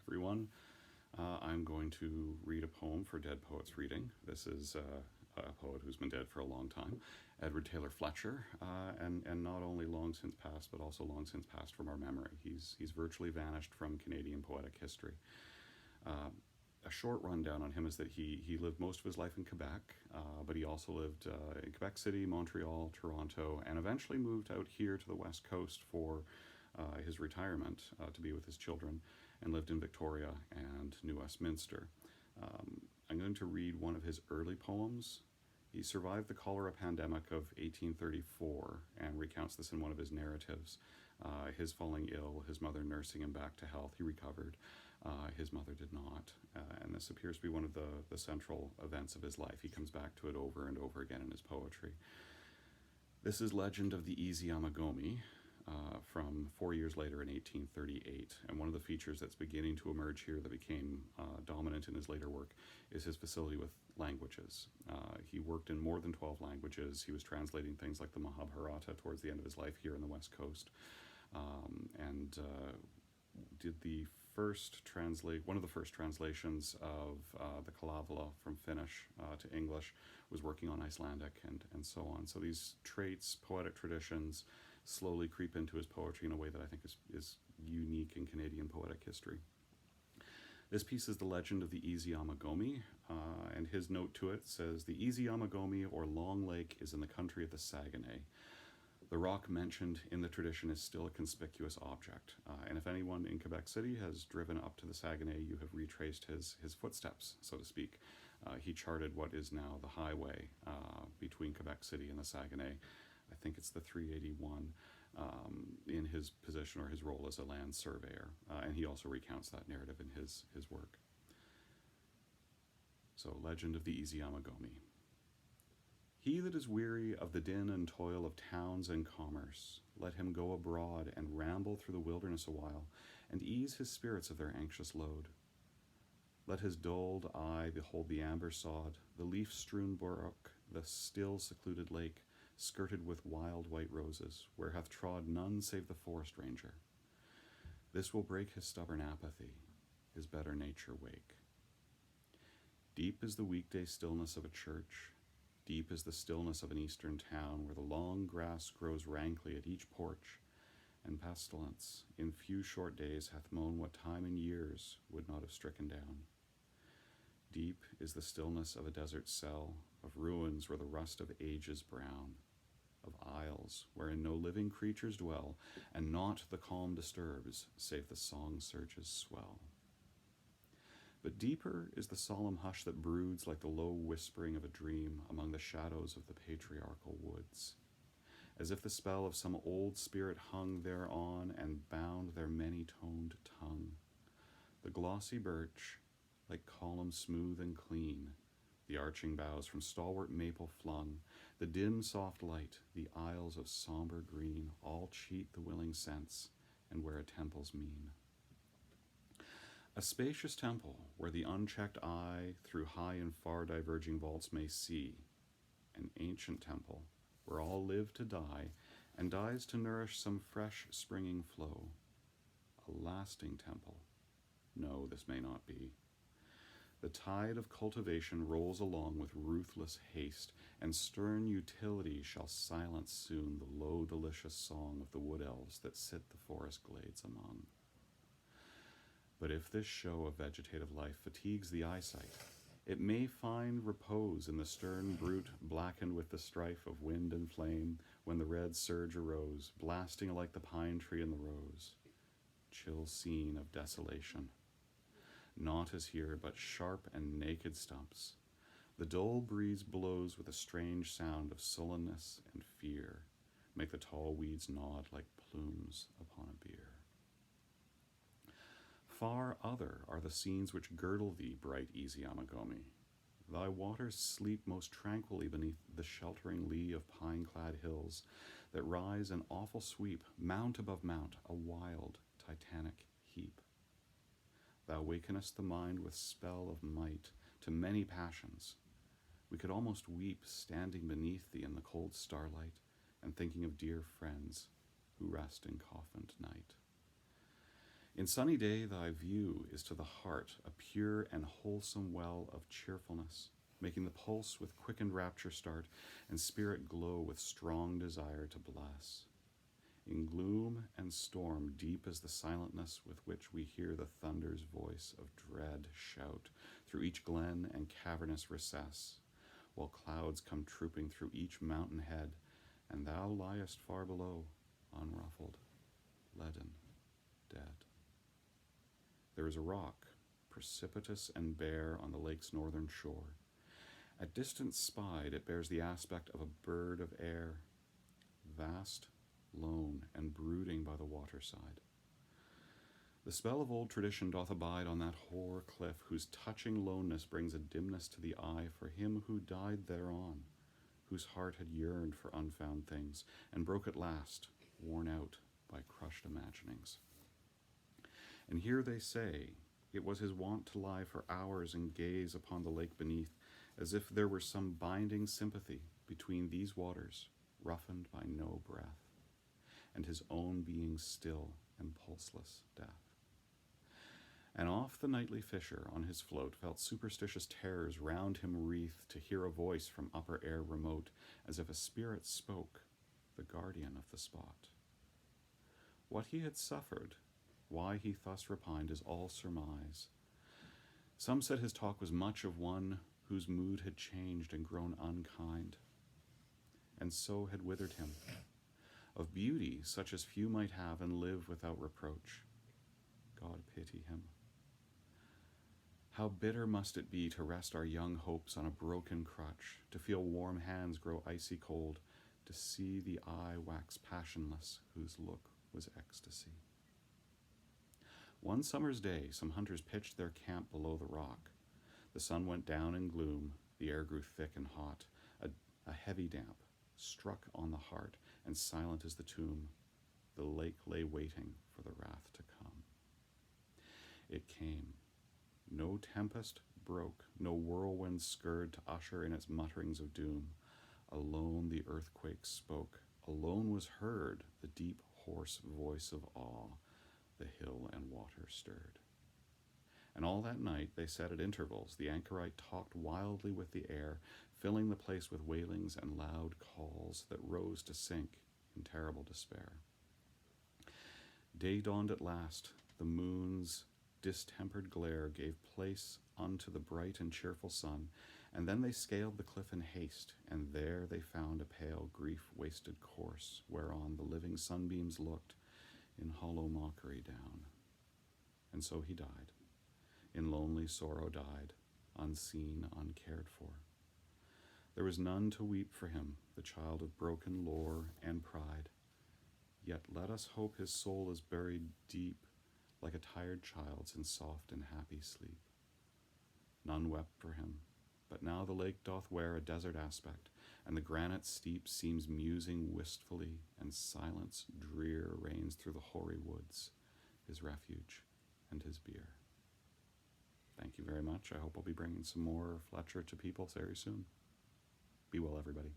everyone. I'm going to read a poem for Dead Poets Reading. This is a poet who's been dead for a long time, Edward Taylor Fletcher, and not only long since passed, but also long since passed from our memory. He's virtually vanished from Canadian poetic history. A short rundown on him is that he lived most of his life in Quebec, but he also lived in Quebec City, Montreal, Toronto, and eventually moved out here to the West Coast for his retirement to be with his children, and lived in Victoria and New Westminster. I'm going to read one of his early poems. He survived the cholera pandemic of 1834 and recounts this in one of his narratives. His falling ill, his mother nursing him back to health. He recovered. His mother did not. And this appears to be one of the central events of his life. He comes back to it over and over again in his poetry. This is Legend of the Isiamagomi, from 4 years later in 1838. And one of the features that's beginning to emerge here that became dominant in his later work is his facility with languages. He worked in more than 12 languages. He was translating things like the Mahabharata towards the end of his life here on the West Coast, and did one of the first translations of the Kalevala from Finnish to English, was working on Icelandic and so on. So these traits, poetic traditions, slowly creep into his poetry in a way that I think is unique in Canadian poetic history. This piece is the Legend of the Isiamagomi, and his note to it says, "The Isiamagomi, or Long Lake, is in the country of the Saguenay. The rock mentioned in the tradition is still a conspicuous object, and if anyone in Quebec City has driven up to the Saguenay, you have retraced his footsteps, so to speak. He charted what is now the highway between Quebec City and the Saguenay. I think it's the 381, in his position or his role as a land surveyor, and he also recounts that narrative in his work. So, Legend of the Isiamagomi. He that is weary of the din and toil of towns and commerce, let him go abroad and ramble through the wilderness a while, and ease his spirits of their anxious load. Let his dulled eye behold the amber sod, the leaf-strewn brook, the still secluded lake, skirted with wild white roses, where hath trod none save the forest ranger. This will break his stubborn apathy, his better nature wake. Deep is the weekday stillness of a church, deep is the stillness of an eastern town, where the long grass grows rankly at each porch, and pestilence in few short days hath mown what time and years would not have stricken down. Deep is the stillness of a desert cell, of ruins where the rust of ages brown, of isles wherein no living creatures dwell, and naught the calm disturbs, save the song surges swell. But deeper is the solemn hush that broods like the low whispering of a dream among the shadows of the patriarchal woods, as if the spell of some old spirit hung thereon and bound their many-toned tongue. The glossy birch, like column smooth and clean, the arching boughs from stalwart maple flung, the dim soft light, the aisles of somber green, all cheat the willing sense, and wear a temple's mien. A spacious temple, where the unchecked eye through high and far diverging vaults may see, an ancient temple, where all live to die, and dies to nourish some fresh springing flow. A lasting temple. No, this may not be. The tide of cultivation rolls along with ruthless haste, and stern utility shall silence soon the low, delicious song of the wood elves that sit the forest glades among. But if this show of vegetative life fatigues the eyesight, it may find repose in the stern brute blackened with the strife of wind and flame, when the red surge arose, blasting alike the pine tree and the rose. Chill scene of desolation. Naught is here but sharp and naked stumps. The dull breeze blows with a strange sound of sullenness and fear, make the tall weeds nod like plumes upon a bier. Far other are the scenes which girdle thee, bright Isiamagomi. Thy waters sleep most tranquilly beneath the sheltering lee of pine-clad hills that rise in awful sweep, mount above mount, a wild, titanic heap. Thou wakenest the mind with spell of might to many passions. We could almost weep standing beneath thee in the cold starlight and thinking of dear friends who rest in coffined night. In sunny day thy view is to the heart a pure and wholesome well of cheerfulness, making the pulse with quickened rapture start, and spirit glow with strong desire to bless. In gloom and storm deep is the silentness with which we hear the thunder's voice of dread shout through each glen and cavernous recess, while clouds come trooping through each mountain head, and thou liest far below, unruffled, leaden, dead. There is a rock, precipitous and bare on the lake's northern shore. At distance spied, it bears the aspect of a bird of air, vast, lone, and brooding by the waterside. The spell of old tradition doth abide on that hoar cliff, whose touching loneness brings a dimness to the eye for him who died thereon, whose heart had yearned for unfound things, and broke at last, worn out by crushed imaginings. And here they say, it was his wont to lie for hours and gaze upon the lake beneath, as if there were some binding sympathy between these waters, roughened by no breath, and his own being still and pulseless death. And oft the nightly fisher on his float felt superstitious terrors round him wreathed to hear a voice from upper air remote, as if a spirit spoke, the guardian of the spot. What he had suffered, why he thus repined, is all surmise. Some said his talk was much of one whose mood had changed and grown unkind, and so had withered him, of beauty such as few might have and live without reproach. God pity him. How bitter must it be to rest our young hopes on a broken crutch, to feel warm hands grow icy cold, to see the eye wax passionless whose look was ecstasy. One summer's day, some hunters pitched their camp below the rock. The sun went down in gloom, the air grew thick and hot. A heavy damp struck on the heart, and silent as the tomb, the lake lay waiting for the wrath to come. It came. No tempest broke, no whirlwind skirred to usher in its mutterings of doom. Alone the earthquake spoke, alone was heard the deep, hoarse voice of awe. The hill and water stirred. And all that night they said at intervals, the anchorite talked wildly with the air, filling the place with wailings and loud calls that rose to sink in terrible despair. Day dawned at last. The moon's distempered glare gave place unto the bright and cheerful sun, and then they scaled the cliff in haste, and there they found a pale, grief-wasted corse, whereon the living sunbeams looked in hollow mockery down. And so he died, in lonely sorrow died, unseen, uncared for. There was none to weep for him, the child of broken lore and pride. Yet let us hope his soul is buried deep, like a tired child's in soft and happy sleep. None wept for him, but now the lake doth wear a desert aspect, and the granite steep seems musing wistfully, and silence drear reigns through the hoary woods, his refuge and his bier. Thank you very much. I hope I'll be bringing some more Fletcher to people very soon. Be well, everybody.